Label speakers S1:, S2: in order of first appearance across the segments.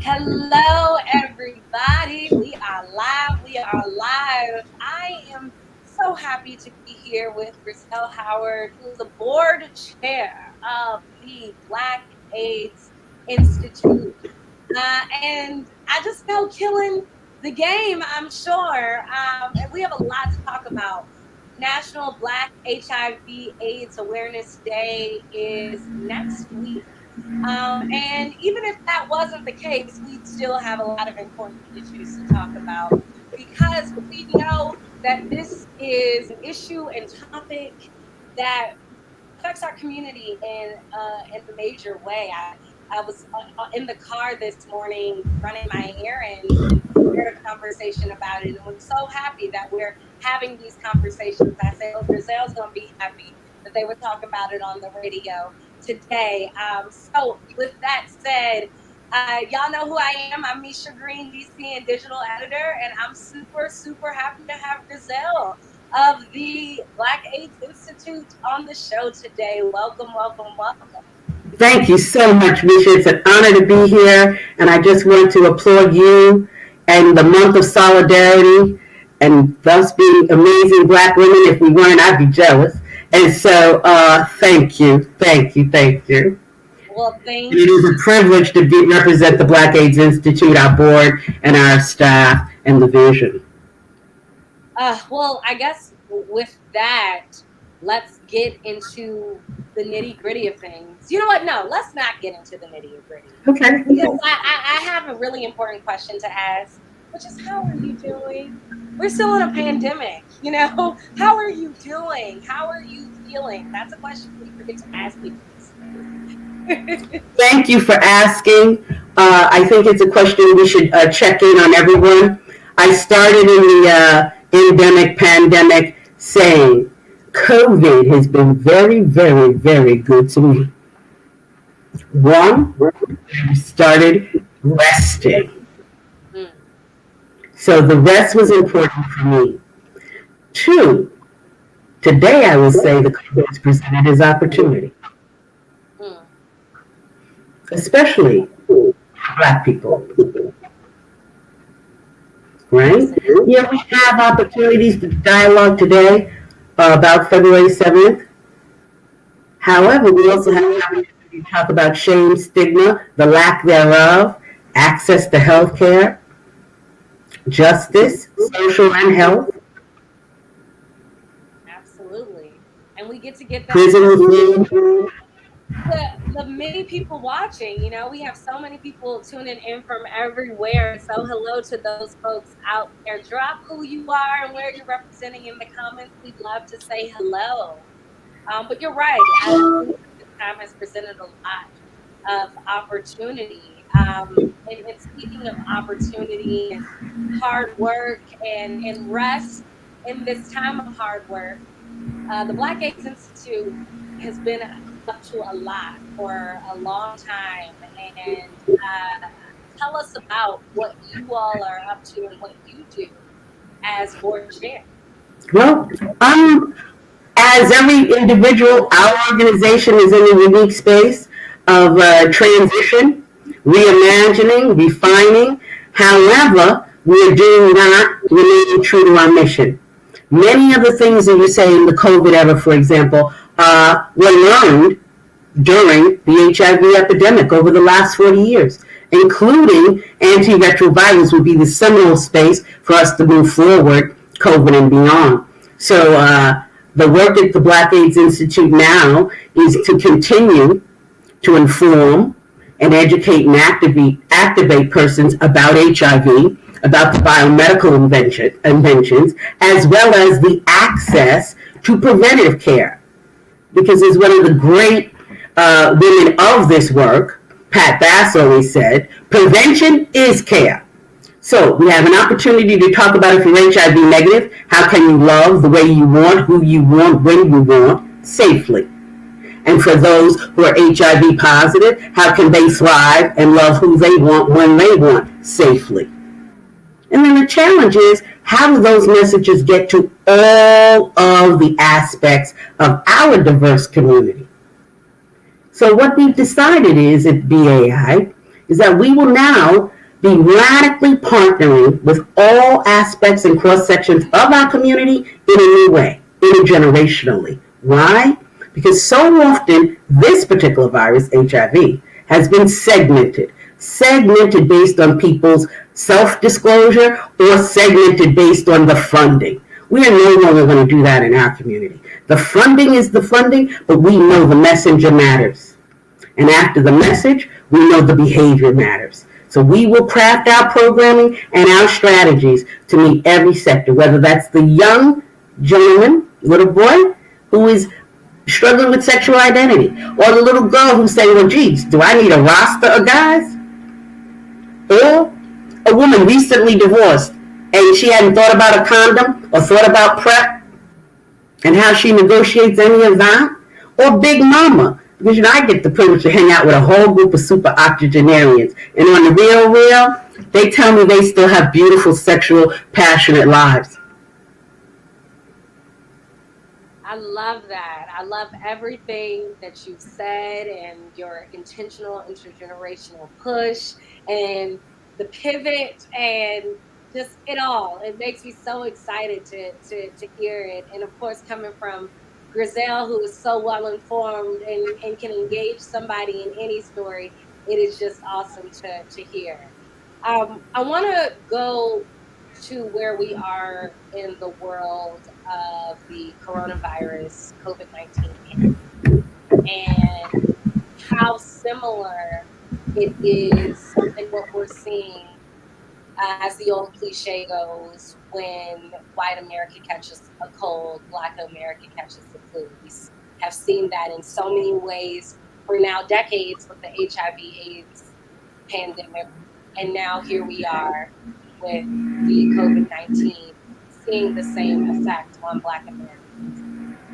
S1: Hello, everybody. We are live. We are live. I am so happy to be here with Grazell Howard, who is a board chair of the Black AIDS Institute. And I just felt killing the game, I'm sure. And we have a lot to talk about. National Black HIV/AIDS Awareness Day is next week. And even if that wasn't the case, we'd still have a lot of important issues to talk about because we know that this is an issue and topic that affects our community in a major way. I was in the car this morning running my errands and heard a conversation about it, and was so happy that we're having these conversations. I said, "Oh, Grazell's gonna be happy that they would talk about it on the radio today." So, with that said, y'all know who I am. I'm Misha Green, DC and digital editor, and I'm super happy to have Grazell of the Black AIDS Institute on the show today. Welcome.
S2: Thank you so much, Misha. It's an honor to be here, and I just want to applaud you and the month of solidarity and thus being amazing Black women. If we weren't, I'd be jealous. And so, thank you.
S1: Well, thank
S2: It is a privilege to represent the Black AIDS Institute, our board, and our staff, and the vision.
S1: Well, I guess with that, let's get into the nitty gritty of things. You know what? No, let's not get into the nitty gritty.
S2: Okay.
S1: Because I have a really important question to ask, which is, how are you doing? We're still in a pandemic, you know? How are you doing? How are you feeling? That's a question we forget to ask people.
S2: Thank you for asking. I think it's a question we should check in on everyone. I started in the endemic pandemic saying COVID has been very good to me. One, I started resting. So the rest was important for me. Two, today I will say the COVID has presented as opportunity, especially Black people. Right? Yeah, we have opportunities to dialogue today about February 7th. However, we also have the opportunity to talk about shame, stigma, the lack thereof, access to health care, justice, social and health.
S1: Absolutely. And we get to get that.
S2: Prison reform.
S1: The many people watching, you know, we have so many people tuning in from everywhere. So hello to those folks out there. Drop who you are and where you're representing in the comments. We'd love to say hello. But you're right. I think this time has presented a lot of opportunity. And speaking of opportunity and hard work and rest in this time of hard work, the Black AIDS Institute has been up to a lot for a long time, and tell us about what you all are up to and what you do as board chair.
S2: Well, as every individual, our organization is in a unique space of transition, reimagining, refining. However, we are doing that, remaining true to our mission. Many of the things that you say in the COVID era, for example, were learned during the HIV epidemic over the last 40 years, including antiretrovirals would be the seminal space for us to move forward, COVID and beyond. So the work at the Black AIDS Institute now is to continue to inform and educate and activate persons about HIV, about the biomedical inventions, as well as the access to preventative care. Because as one of the great women of this work, Pat Bass always said, prevention is care. So we have an opportunity to talk about if you're HIV negative, how can you love the way you want, who you want, when you want, safely. And for those who are HIV positive, how can they thrive and love who they want, when they want, safely. And then the challenge is, how do those messages get to all of the aspects of our diverse community? So what we've decided is at BAI is that we will now be radically partnering with all aspects and cross sections of our community in a new way, intergenerationally. Why? Because so often this particular virus, HIV, has been segmented based on people's self-disclosure or segmented based on the funding. We are no longer going to do that in our community. The funding is the funding, but we know the messenger matters. And after the message, we know the behavior matters. So we will craft our programming and our strategies to meet every sector, whether that's the young gentleman, little boy, who is struggling with sexual identity, or the little girl who's saying, well, geez, do I need a roster of guys? Or a woman recently divorced and she hadn't thought about a condom or thought about PrEP and how she negotiates any of that. Or Big Mama, because I get the privilege to hang out with a whole group of super octogenarians. And on the real, they tell me they still have beautiful, sexual, passionate lives.
S1: I love that. I love everything that you've said and your intentional intergenerational push and the pivot and just it all. It makes me so excited to hear it. And of course, coming from Grazell, who is so well informed and can engage somebody in any story, it is just awesome to hear. I want to go to where we are in the world of the coronavirus, COVID-19, and how similar it is in what we're seeing, as the old cliche goes, when white America catches a cold, Black America catches the flu. We have seen that in so many ways for now decades with the HIV/AIDS pandemic, and now here we are with the COVID-19, seeing the same effect on Black Americans.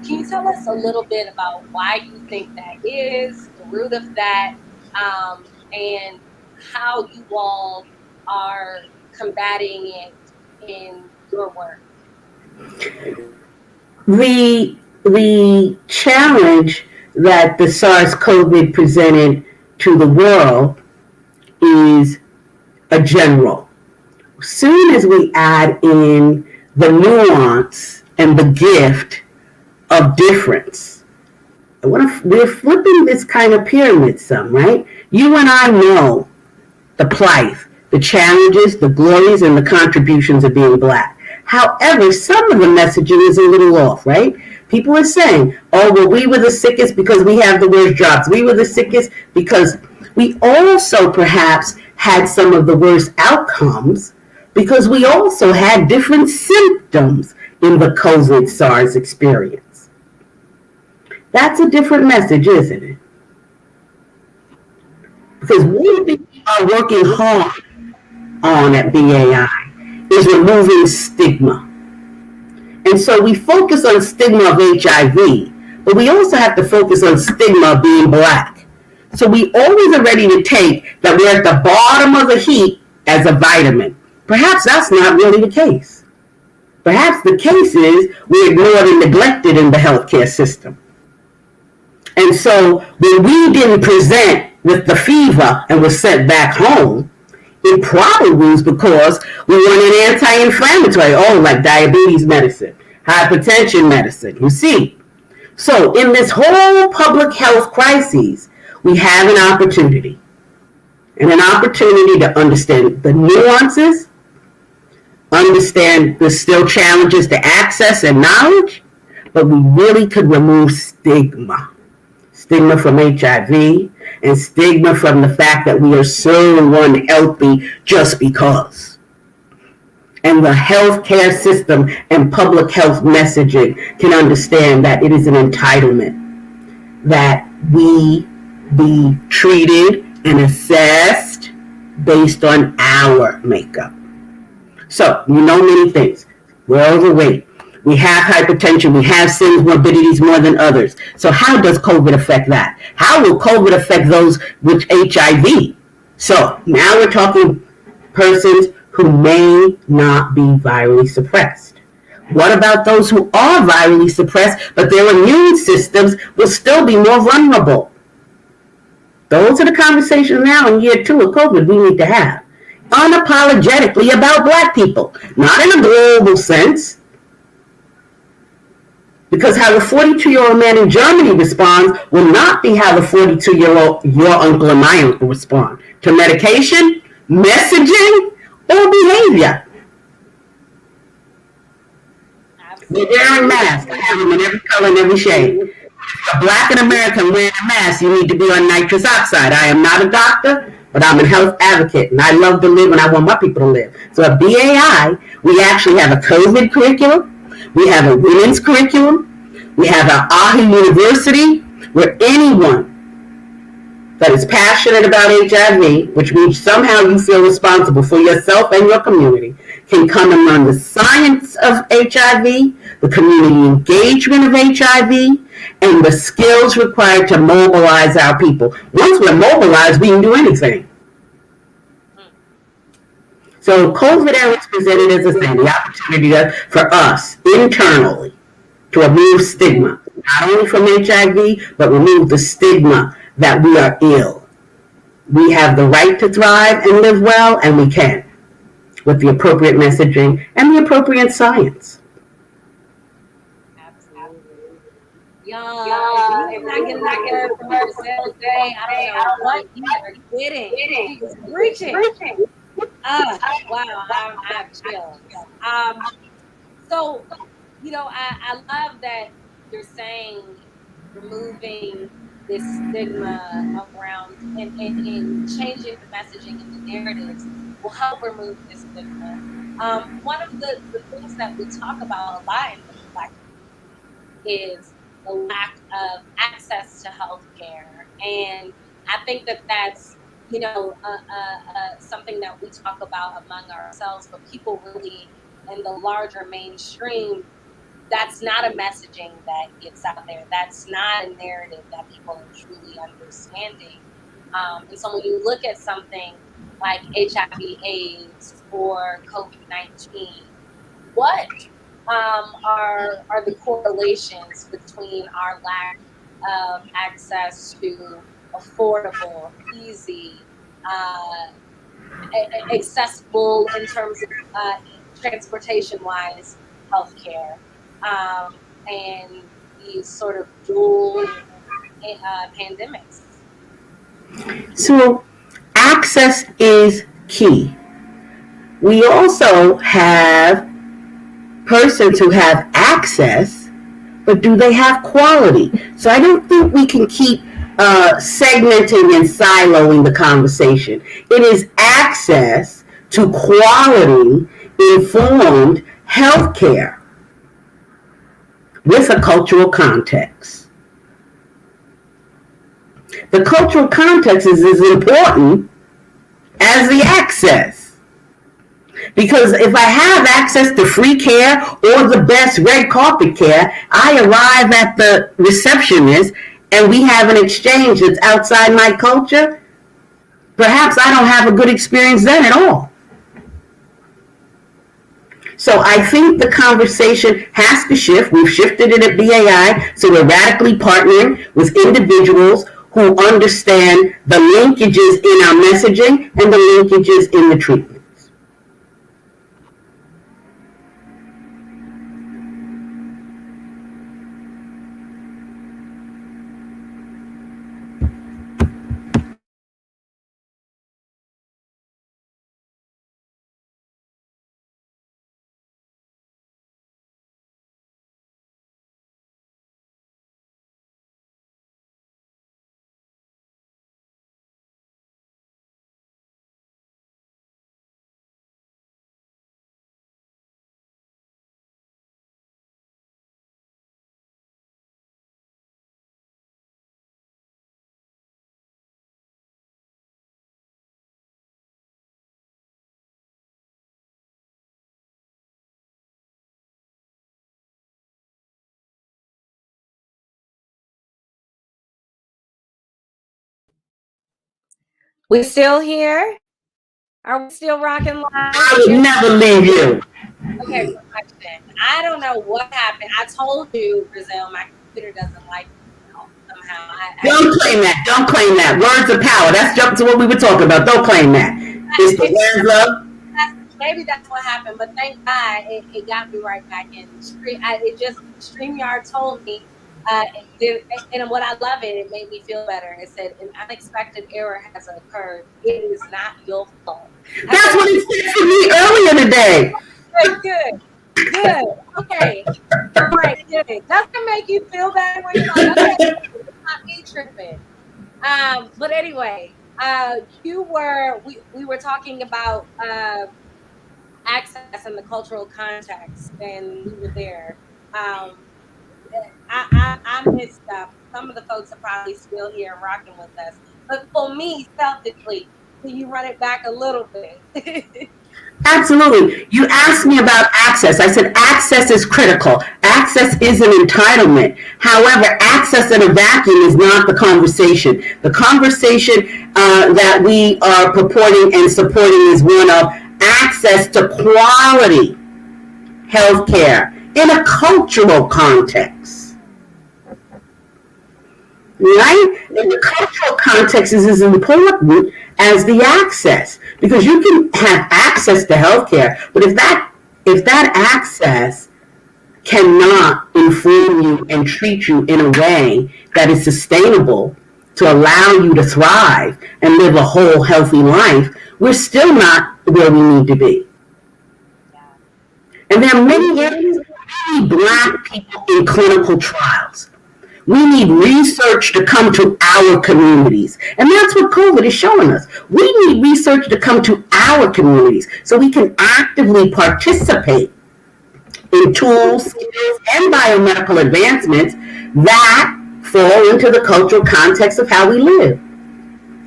S1: Can you tell us a little bit about why you think that is, the root of that, and how you all are combating it in your work?
S2: The challenge that the SARS-CoV presented to the world is a general. Soon as we add in the nuance and the gift of difference, we're flipping this kind of pyramid some, right? You and I know the plight, the challenges, the glories, and the contributions of being Black. However, some of the messaging is a little off, right? People are saying, oh, well, we were the sickest because we have the worst jobs. We were the sickest because we also perhaps had some of the worst outcomes because we also had different symptoms in the COVID SARS experience. That's a different message, isn't it? Because one thing we are working hard on at BAI is removing stigma. And so we focus on stigma of HIV, but we also have to focus on stigma of being Black. So we always are ready to take that we're at the bottom of the heap as a vitamin. Perhaps that's not really the case. Perhaps the case is we're ignored and neglected in the healthcare system. And so when we didn't present with the fever and were sent back home, it probably was because we wanted anti-inflammatory, like diabetes medicine, hypertension medicine, you see. So in this whole public health crisis, we have an opportunity. And an opportunity to understand the nuances, understand there's still challenges to access and knowledge, but we really could remove stigma. Stigma from HIV and stigma from the fact that we are so unhealthy just because. And the healthcare system and public health messaging can understand that it is an entitlement that we be treated and assessed based on our makeup. So, we know many things. We're overweight. We have hypertension. We have SIDS morbidities more than others. So how does COVID affect that? How will COVID affect those with HIV? So now we're talking persons who may not be virally suppressed. What about those who are virally suppressed, but their immune systems will still be more vulnerable? Those are the conversations now in year two of COVID we need to have. Unapologetically about black people, not in a global sense. Because how the 42-year-old man in Germany responds will not be how the 42-year-old your uncle and my uncle respond to medication, messaging, or behavior. We're wearing
S1: Absolutely.
S2: masks. I have them in every color and every shade. If you're black and American wearing a mask, you need to be on nitrous oxide. I am not a doctor, but I'm a health advocate, and I love to live, and I want my people to live. So at BAI, we actually have a COVID curriculum. We have a women's curriculum. We have our AHI University, where anyone that is passionate about HIV, which means somehow you feel responsible for yourself and your community, can come and learn the science of HIV, the community engagement of HIV, and the skills required to mobilize our people. Once we're mobilized, we can do anything.
S1: Mm,
S2: So COVID era is presented as a thing, the opportunity for us internally to remove stigma, not only from HIV, but remove the stigma that we are ill. We have the right to thrive and live well, and we can, with the appropriate messaging and the appropriate science.
S1: absolutely. Y'all, if you have not getting that word from Grazell today, I don't know what you are getting. She is preaching. Wow, I have chills. So, I love that you're saying removing this stigma around and changing the messaging and the narratives will help remove this stigma. One of the things that we talk about a lot in the Black is the lack of access to healthcare, and I think that that's something that we talk about among ourselves, but people really in the larger mainstream, that's not a messaging that gets out there. That's not a narrative that people are truly understanding. And so when you look at something like HIV/AIDS or COVID-19, what are the correlations between our lack of access to affordable, easy, accessible in terms of transportation wise healthcare, and these sort of dual pandemics?
S2: So, access is key. We also have persons who have access, but do they have quality? So I don't think we can keep segmenting and siloing the conversation. It is access to quality informed healthcare with a cultural context. The cultural context is as important as the access. Because if I have access to free care or the best red carpet care, I arrive at the receptionist and we have an exchange that's outside my culture. Perhaps I don't have a good experience then at all. So I think the conversation has to shift. We've shifted it at BAI, so we're radically partnering with individuals who understand the linkages in our messaging and the linkages in the treatments.
S1: We still here? Are we still rocking live?
S2: I would never leave you.
S1: Okay, perfection. I don't know what happened. I told you, Grazell, my computer doesn't like me somehow.
S2: Don't claim that. Don't claim that. Words of power. That's jump to what we were talking about. Don't claim that. It's the
S1: Maybe
S2: words of.
S1: maybe that's what happened, but thank God it got me right back in. It just StreamYard told me, and what I love it made me feel better. It said an unexpected error has occurred. It is not your fault. I
S2: That's
S1: said,
S2: what it said to me earlier today.
S1: good, good, okay, all right, good. Doesn't make you feel better when you're like, okay, it's not me tripping. But anyway, we were talking about access and the cultural context, and we were there. Um, I missed some of the folks are probably still here and rocking with us, but for me, selfishly, can you run it back a little bit?
S2: Absolutely. You asked me about access. I said access is critical. Access is an entitlement. However, access in a vacuum is not the conversation. The conversation that we are purporting and supporting is one of access to quality healthcare in a cultural context. Right? And the cultural context is as important as the access, because you can have access to healthcare, but if that access cannot inform you and treat you in a way that is sustainable to allow you to thrive and live a whole healthy life, we're still not where we need to be. And there are many areas we need Black people in clinical trials. We need research to come to our communities. And that's what COVID is showing us. We need research to come to our communities so we can actively participate in tools, skills, and biomedical advancements that fall into the cultural context of how we live.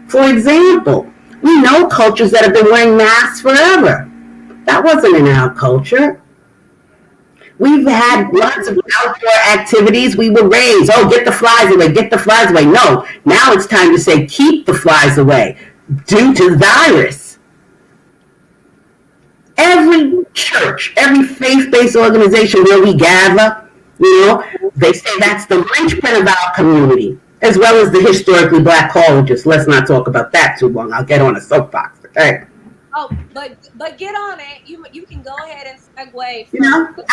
S2: For example, we know cultures that have been wearing masks forever. That wasn't in our culture. We've had lots of outdoor activities. We were raised, oh, get the flies away, get the flies away. No, now it's time to say, keep the flies away due to the virus. Every church, every faith-based organization where we gather, they say that's the linchpin of our community, as well as the historically Black colleges. Let's not talk about that too long. I'll get on a soapbox, okay?
S1: Oh, but get on it. You can go ahead and segue.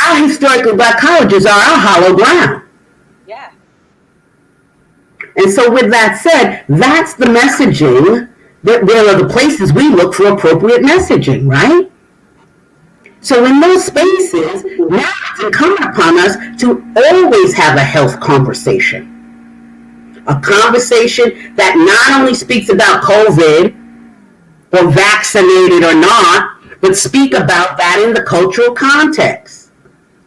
S2: Our historically Black colleges are our hollow ground.
S1: Yeah.
S2: And so with that said, that's the messaging, that there are the places we look for appropriate messaging, right? So in those spaces, now it's incumbent upon us to always have a health conversation. A conversation that not only speaks about COVID, or vaccinated or not, but speak about that in the cultural context.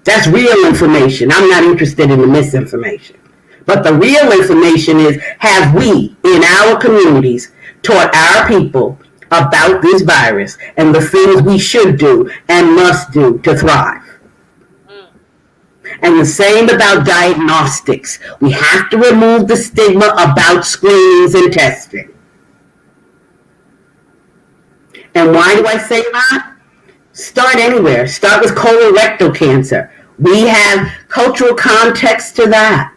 S2: That's real information. I'm not interested in the misinformation. But the real information is, have we in our communities taught our people about this virus and the things we should do and must do to thrive? And the same about diagnostics. We have to remove the stigma about screenings and testing. And why do I say that? Start anywhere. Start with colorectal cancer. We have cultural context to that.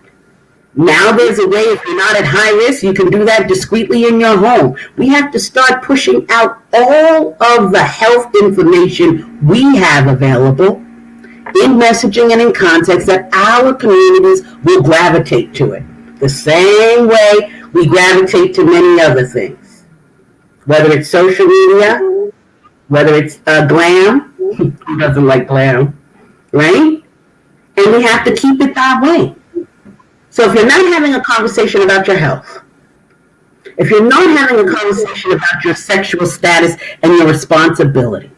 S2: Now there's a way, if you're not at high risk, you can do that discreetly in your home. We have to start pushing out all of the health information we have available in messaging and in context that our communities will gravitate to it. The same way we gravitate to many other things. Whether it's social media, whether it's glam, who doesn't like glam, right? And we have to keep it that way. So if you're not having a conversation about your health, if you're not having a conversation about your sexual status and your responsibility,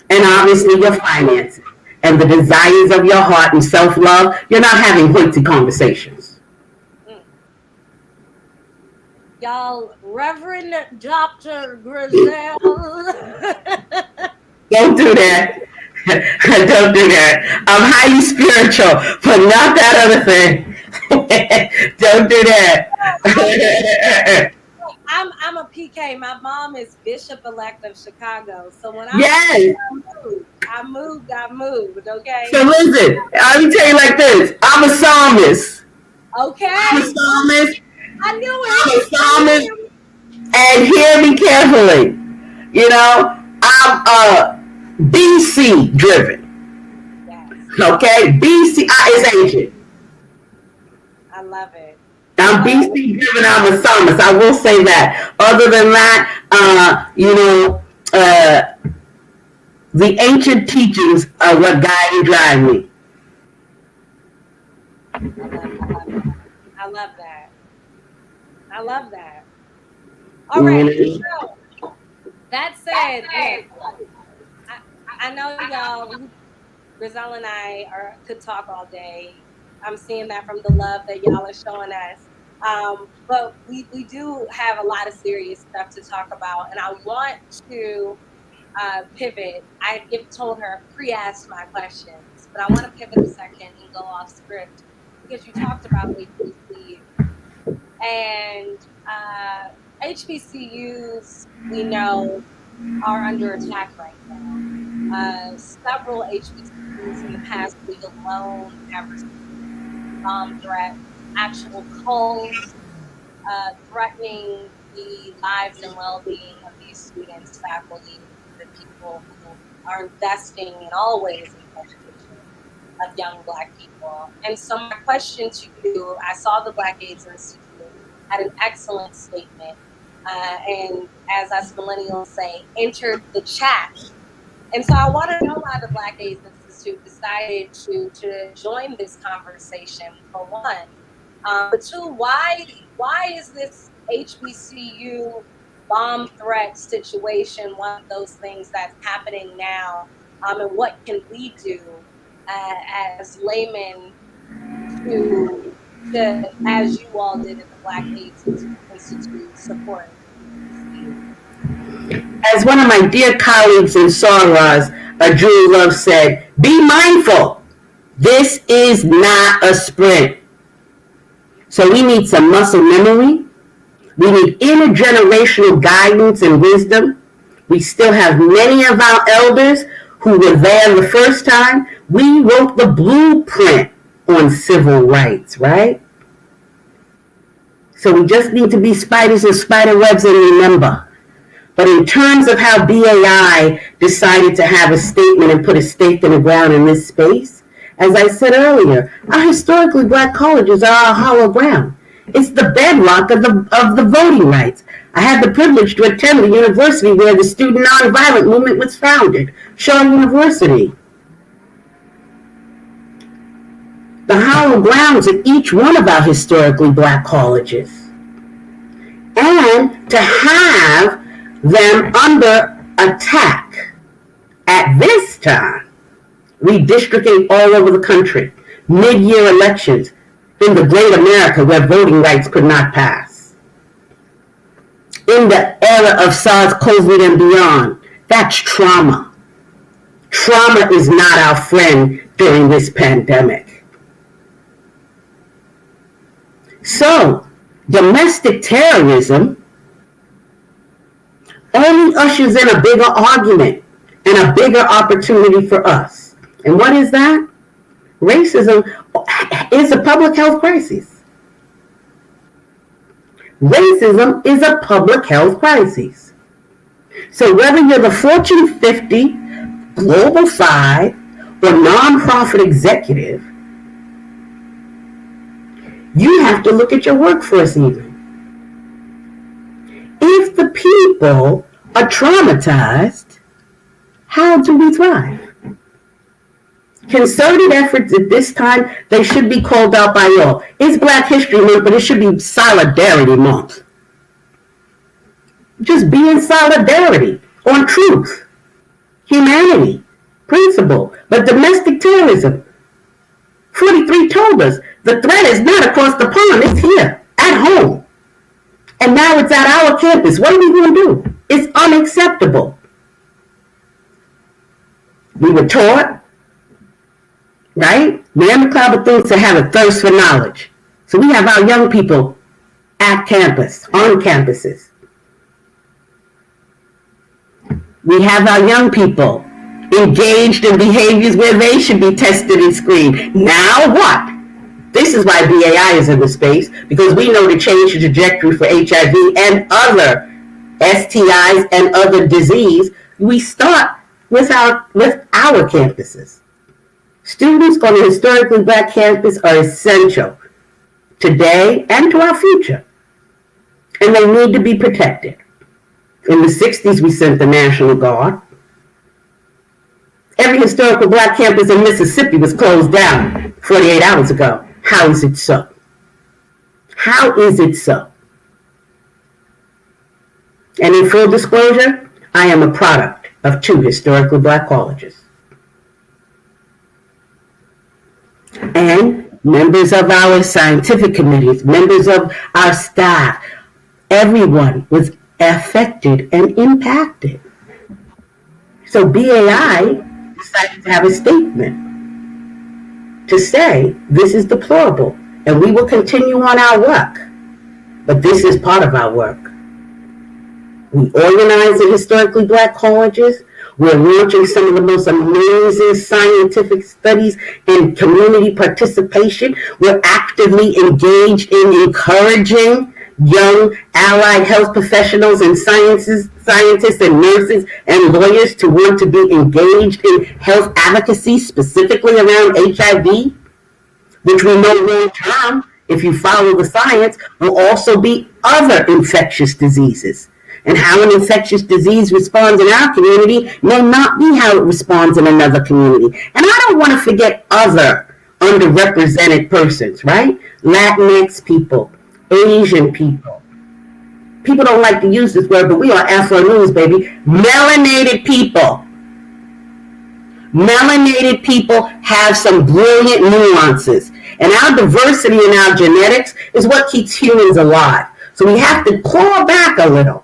S2: and obviously your finances, and the desires of your heart and self-love, you're not having hoity conversations.
S1: Y'all, Reverend Dr. Grazell.
S2: Don't do that. Don't do that. I'm highly spiritual, but not that other thing. Don't do that.
S1: I'm a PK. My mom is Bishop-elect of Chicago. So when
S2: Yes.
S1: I moved, okay?
S2: So listen, let me tell you like this. I'm a psalmist. I'm a
S1: Okay.
S2: psalmist.
S1: I knew
S2: I'm
S1: it.
S2: a
S1: I knew
S2: psalmist.
S1: it.
S2: And hear me carefully. You know, I'm BC driven.
S1: Yes.
S2: Okay, BC is ancient.
S1: I love it. I
S2: I'm
S1: love it.
S2: BC driven. I'm a psalmist. I will say that. Other than that, the ancient teachings are what guide and drive me.
S1: I love that. I love that. I love that. All
S2: You
S1: right.
S2: know?
S1: So that said, look, I know y'all, Grazell and I could talk all day. I'm seeing that from the love that y'all are showing us. But we do have a lot of serious stuff to talk about, and I want to pivot. Told her pre-asked my questions, but I want to pivot a second and go off script because you talked about HBCU and HBCUs. We know are under attack right now. Several HBCUs in the past week alone have received bomb threats, actual calls threatening the lives and well-being of these students, faculty, the people who are investing in all ways in the education of young Black people. And so my question to you, I saw the Black AIDS Institute had an excellent statement, and as us millennials say, entered the chat. And so I want to know why the Black AIDS Institute decided to join this conversation, for one. But two, why is this HBCU bomb threat situation one of those things that's happening now? And what can we do as laymen to as you all did at the Black AIDS Institute, support HBCU?
S2: As one of my dear colleagues in Songwriters, Drew Love said, be mindful. This is not a sprint. So we need some muscle memory. We need intergenerational guidance and wisdom. We still have many of our elders who were there the first time. We wrote the blueprint on civil rights, right? So we just need to be spiders and spider webs and remember. But in terms of how BAI decided to have a statement and put a stake in the ground in this space, as I said earlier, our historically Black colleges are our hollow ground. It's the bedrock of the voting rights. I had the privilege to attend the university where the student nonviolent movement was founded, Shaw University. The hollow grounds of each one of our historically Black colleges. And to have them under attack at this time, redistricting all over the country, mid-year elections in the great America where voting rights could not pass. In the era of SARS, COVID, and beyond, that's trauma. Trauma is not our friend during this pandemic. So, domestic terrorism only ushers in a bigger argument and a bigger opportunity for us. And what is that? Racism is a public health crisis. Racism is a public health crisis. So whether you're the Fortune 50, Global 5, or nonprofit executive, you have to look at your workforce even. If the people are traumatized, how do we thrive? Concerted efforts at this time, they should be called out by all. It's Black History Month, but it should be Solidarity Month. Just be in solidarity on truth, humanity, principle. But domestic terrorism, 43 told us, the threat is not across the pond, it's here, at home. And now it's at our campus. What are we going to do? It's unacceptable. We were taught, right? Man the cloud of things to have a thirst for knowledge. So we have our young people at campus, on campuses. We have our young people engaged in behaviors where they should be tested and screened. Now what? This is why BAI is in the space, because we know to change the trajectory for HIV and other STIs and other disease, we start with our campuses. Students on a historically black campus are essential today and to our future, and they need to be protected. In the 60s, we sent the National Guard. Every historical black campus in Mississippi was closed down 48 hours ago. How is it so? How is it so? And in full disclosure, I am a product of 2 historically black colleges. And members of our scientific committees, members of our staff, everyone was affected and impacted. So BAI decided to have a statement to say this is deplorable and we will continue on our work. But this is part of our work. We organize the historically black colleges. We're launching some of the most amazing scientific studies and community participation. We're actively engaged in encouraging young allied health professionals and scientists and nurses and lawyers to want to be engaged in health advocacy, specifically around HIV, which we know long term, if you follow the science, will also be other infectious diseases. And how an infectious disease responds in our community may not be how it responds in another community. And I don't want to forget other underrepresented persons, right? Latinx people, Asian people. People don't like to use this word, but we are AFRO news, baby. Melanated people. Melanated people have some brilliant nuances. And our diversity in our genetics is what keeps humans alive. So we have to claw back a little.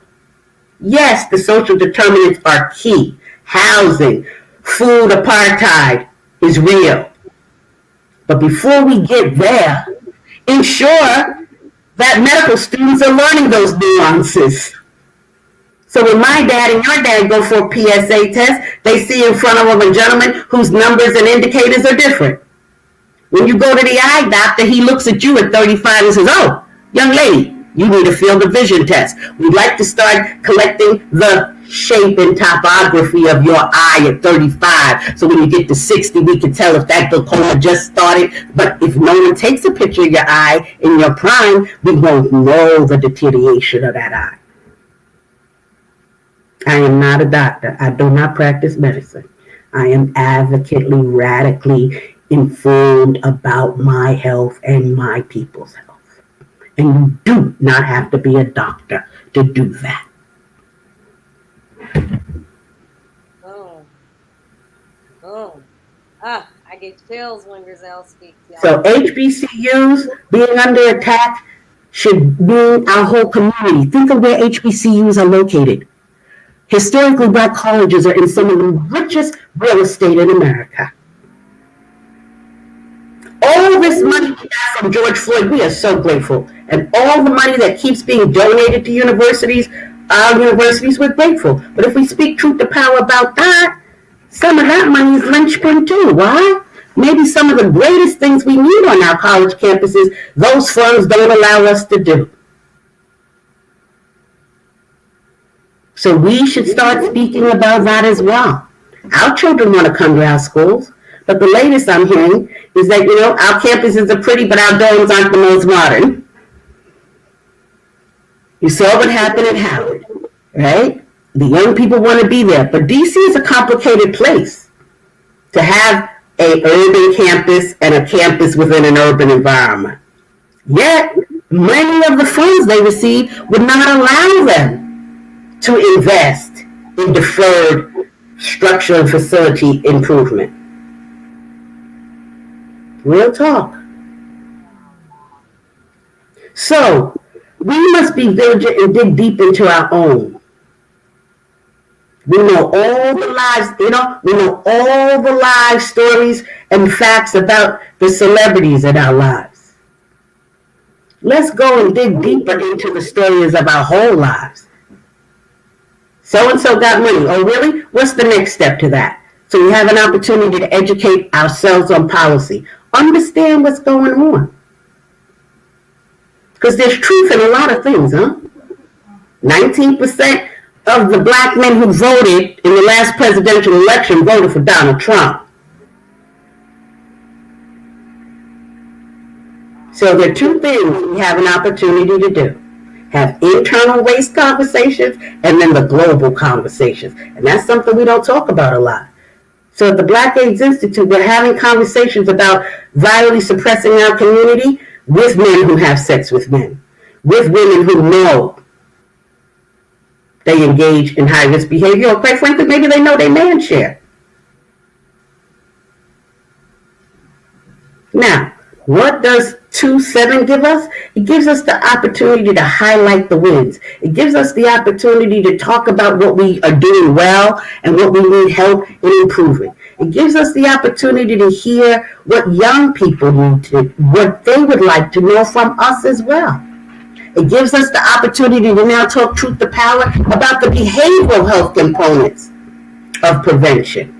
S2: Yes, the social determinants are key. Housing, food apartheid is real. But before we get there, ensure that medical students are learning those nuances. So when my dad and your dad go for a PSA test, they see in front of them a gentleman whose numbers and indicators are different. When you go to the eye doctor, he looks at you at 35 and says, "Oh, young lady, you need a field of vision test. We'd like to start collecting the shape and topography of your eye at 35. So when you get to 60, we can tell if that glaucoma just started. But if no one takes a picture of your eye in your prime, we won't know the deterioration of that eye." I am not a doctor. I do not practice medicine. I am advocately, radically informed about my health and my people's health. And you do not have to be a doctor to do that.
S1: Boom. Boom. I get chills when Grazell speaks. Y'all.
S2: So HBCUs being under attack should mean our whole community. Think of where HBCUs are located. Historically black colleges are in some of the richest real estate in America. All this money we got from George Floyd, we are so grateful. And all the money that keeps being donated to universities, our universities, we're grateful. But if we speak truth to power about that, some of that money is linchpin too. Why? Maybe some of the greatest things we need on our college campuses, those funds don't allow us to do. So we should start speaking about that as well. Our children want to come to our schools. But the latest I'm hearing is that, our campuses are pretty, but our dorms aren't the most modern. You saw what happened at Howard, right? The young people want to be there. But DC is a complicated place to have an urban campus and a campus within an urban environment. Yet, many of the funds they receive would not allow them to invest in deferred structure and facility improvement. Real talk. So, we must be vigilant and dig deep into our own. We know all the lives, we know all the live stories and facts about the celebrities in our lives. Let's go and dig deeper into the stories of our whole lives. So-and-so got money. Oh, really? What's the next step to that? So we have an opportunity to educate ourselves on policy. Understand what's going on. Because there's truth in a lot of things, huh? 19% of the black men who voted in the last presidential election voted for Donald Trump. So there are two things we have an opportunity to do. Have internal race conversations and then the global conversations. And that's something we don't talk about a lot. So at the Black AIDS Institute, we're having conversations about violently suppressing our community with men who have sex with men, with women who know they engage in high-risk behavior, or quite frankly, maybe they know they man share. Now, what does 2-7 give us? It gives us the opportunity to highlight the wins. It gives us the opportunity to talk about what we are doing well and what we need help in improving. It gives us the opportunity to hear what young people need to, what they would like to know from us as well. It gives us the opportunity to now talk truth to power about the behavioral health components of prevention.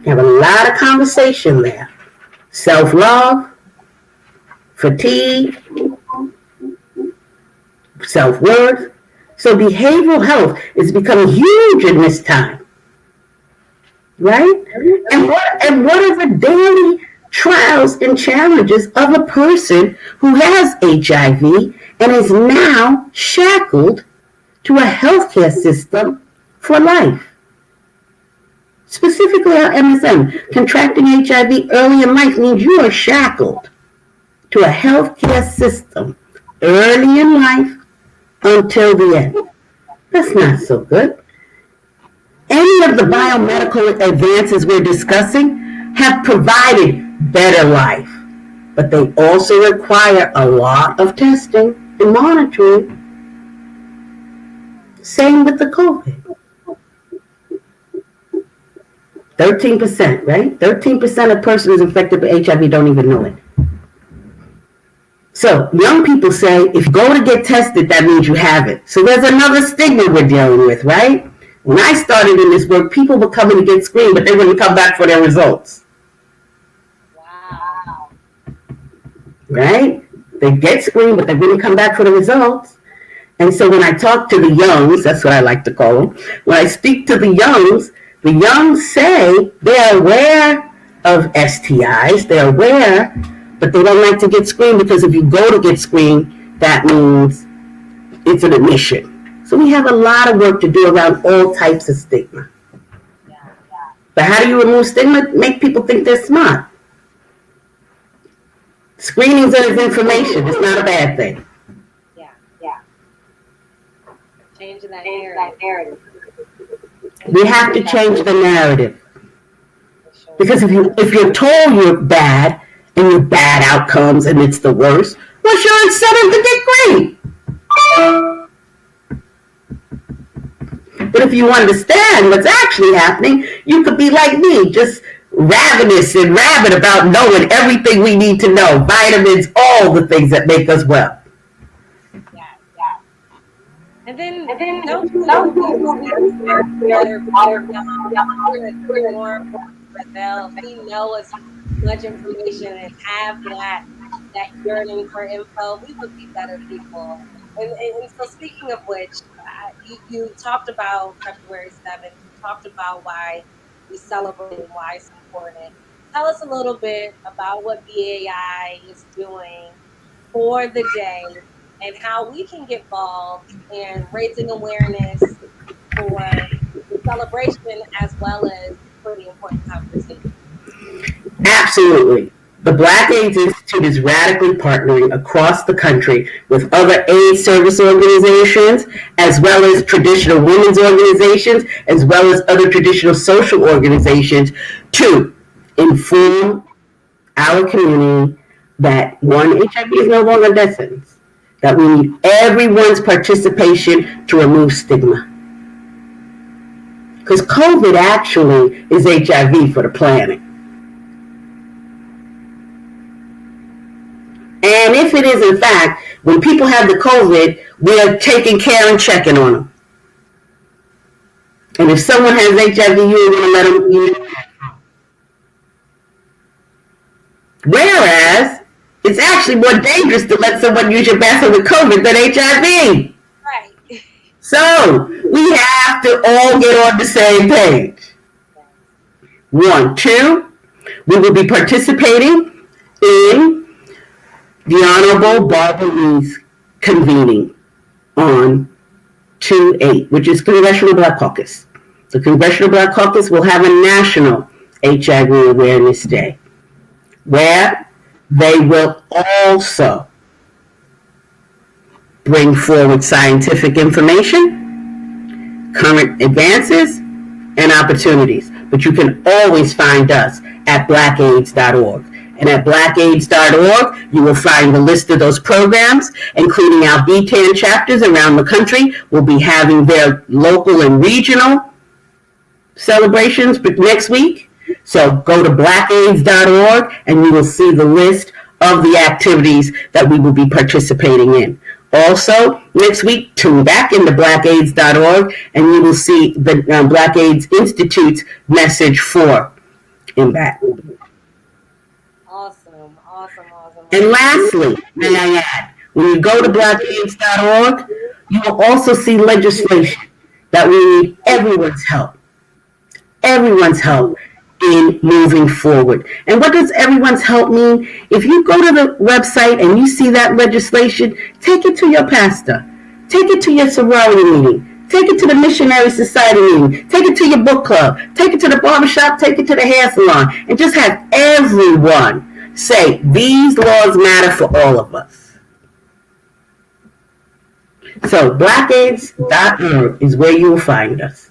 S2: We have a lot of conversation there. Self-love, fatigue, self-worth. So behavioral health is becoming huge in this time, right? And what are the daily trials and challenges of a person who has HIV and is now shackled to a healthcare system for life? Specifically our MSM, contracting HIV early in life means you are shackled to a healthcare system early in life until the end. That's not so good. Any of the biomedical advances we're discussing have provided better life, but they also require a lot of testing and monitoring. Same with the COVID. 13%, right? 13% of persons infected with HIV don't even know it. So young people say, if you go to get tested, that means you have it. So there's another stigma we're dealing with, right? When I started in this work, people were coming to get screened, but they wouldn't come back for their results.
S1: Wow.
S2: Right? They get screened, but they wouldn't come back for the results. And so when I talk to the youngs, that's what I like to call them, when I speak to the youngs say they're aware of STIs, they're aware, but they don't like to get screened because if you go to get screened, that means it's an admission. So we have a lot of work to do around all types of stigma.
S1: Yeah.
S2: But how do you remove stigma? Make people think they're smart. Screenings is information. It's not a bad thing.
S1: Yeah. Changing that narrative.
S2: We have to change the narrative. Because if you're told you're bad and your bad outcomes and it's the worst, what's your incentive to get great? But if you understand what's actually happening, you could be like me, just ravenous and rabid about knowing everything we need to know, vitamins, all the things that make us well.
S1: Yeah. And then don't people Grazell, he know as much information and have that yearning for info, we would be better people. And so speaking of which, you talked about February 7th, you talked about why we celebrate and why it's important. Tell us a little bit about what BAI is doing for the day and how we can get involved in raising awareness for the celebration as well as for the important conversation.
S2: Absolutely. The Black AIDS Institute is radically partnering across the country with other AIDS service organizations, as well as traditional women's organizations, as well as other traditional social organizations to inform our community that one, HIV is no longer a death sentence, that we need everyone's participation to remove stigma. Because COVID actually is HIV for the planet. And if it is, in fact, when people have the COVID, we are taking care and checking on them. And if someone has HIV, you're going to let them. Whereas, It's actually more dangerous to let someone use your bathroom with COVID than HIV.
S1: Right.
S2: So we have to all get on the same page.
S1: Yes.
S2: One, two, we will be participating in the Honorable Barbara Lee's convening on 2/8, which is Congressional Black Caucus. The Congressional Black Caucus will have a national HIV Awareness Day where they will also bring forward scientific information, current advances, and opportunities. But you can always find us at blackaids.org. And at blackaids.org, you will find the list of those programs, including our BTAN chapters around the country will be having their local and regional celebrations next week. So go to blackaids.org and you will see the list of the activities that we will be participating in. Also, next week, tune back into blackaids.org and you will see the Black AIDS Institute's message for Impact.
S1: Awesome, awesome, awesome.
S2: And lastly, may I add, when you go to blackaids.org, you will also see legislation that we need everyone's help in moving forward. And what does everyone's help mean? If you go to the website and you see that legislation, take it to your pastor, take it to your sorority meeting, take it to the missionary society meeting, take it to your book club, take it to the barbershop, take it to the hair salon, and just have everyone say, these laws matter for all of us. So blackaids.org is where you will find us.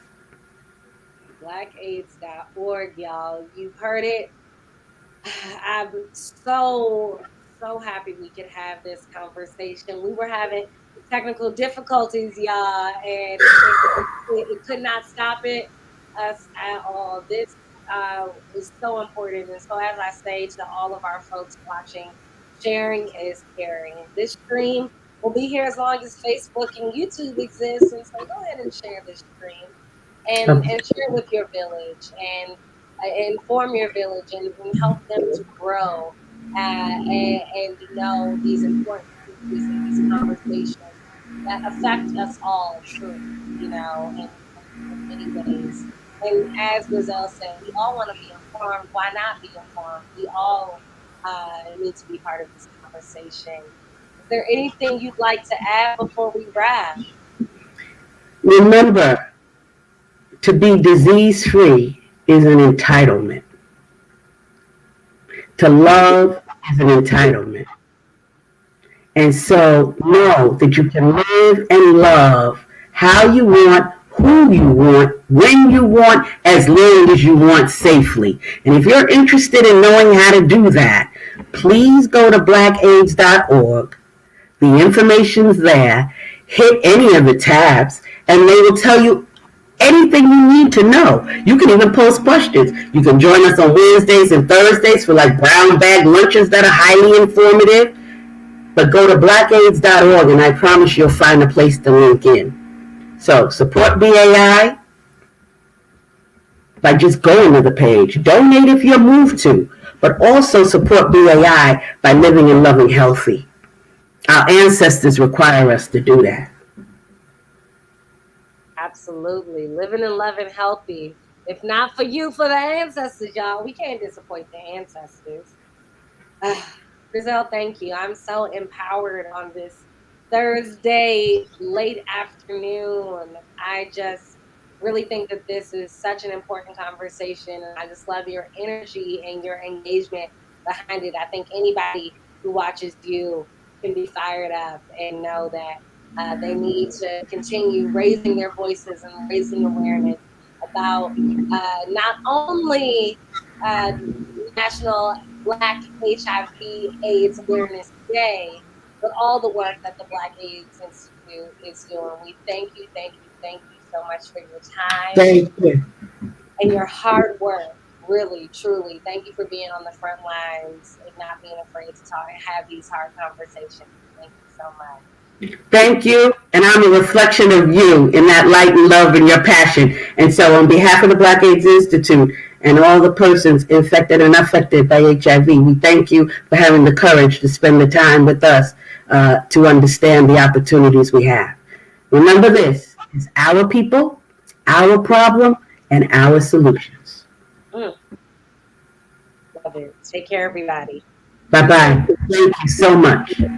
S1: Blackaids.org, y'all. You've heard it. I'm so happy we could have this conversation. We were having technical difficulties, y'all, and it could not stop us at all. This is so important. And so as I say to all of our folks watching, sharing is caring. This stream will be here as long as Facebook and YouTube exist. And so go ahead and share this stream and share with your village and inform your village and help them to grow and know these important issues and these conversations that affect us all truly, in many ways. And as Grazell said, we all want to be informed. Why not be informed? We all need to be part of this conversation. Is there anything you'd like to add before we wrap?
S2: Remember, to be disease-free is an entitlement. To love is an entitlement. And so know that you can live and love how you want, who you want, when you want, as long as you want safely. And if you're interested in knowing how to do that, please go to blackaids.org. The information's there. Hit any of the tabs and they will tell you anything you need to know. You can even post questions. You can join us on Wednesdays and Thursdays for like brown bag lunches that are highly informative. But go to blackaids.org and I promise you'll find a place to link in. So support BAI by just going to the page. Donate if you're moved to, but also support BAI by living and loving healthy. Our ancestors require us to do that.
S1: Absolutely. Living and loving healthy. If not for you, for the ancestors, y'all. We can't disappoint the ancestors. Grazell, thank you. I'm so empowered on this Thursday, late afternoon. I just really think that this is such an important conversation. And I just love your energy and your engagement behind it. I think anybody who watches you can be fired up and know that they need to continue raising their voices and raising awareness about not only National Black HIV/AIDS Awareness Day, but all the work that the Black AIDS Institute is doing. We thank you so much for your time.
S2: Thank you.
S1: And your hard work. Really, truly. Thank you for being on the front lines and not being afraid to talk and have these hard conversations. Thank you so much.
S2: Thank you, and I'm a reflection of you in that light and love and your passion. And so on behalf of the Black AIDS Institute and all the persons infected and affected by HIV. We thank you for having the courage to spend the time with us to understand the opportunities we have. Remember this, it's our people, our problem, and our solutions.
S1: Mm, love it. Take care, everybody.
S2: Bye-bye. Thank you so much.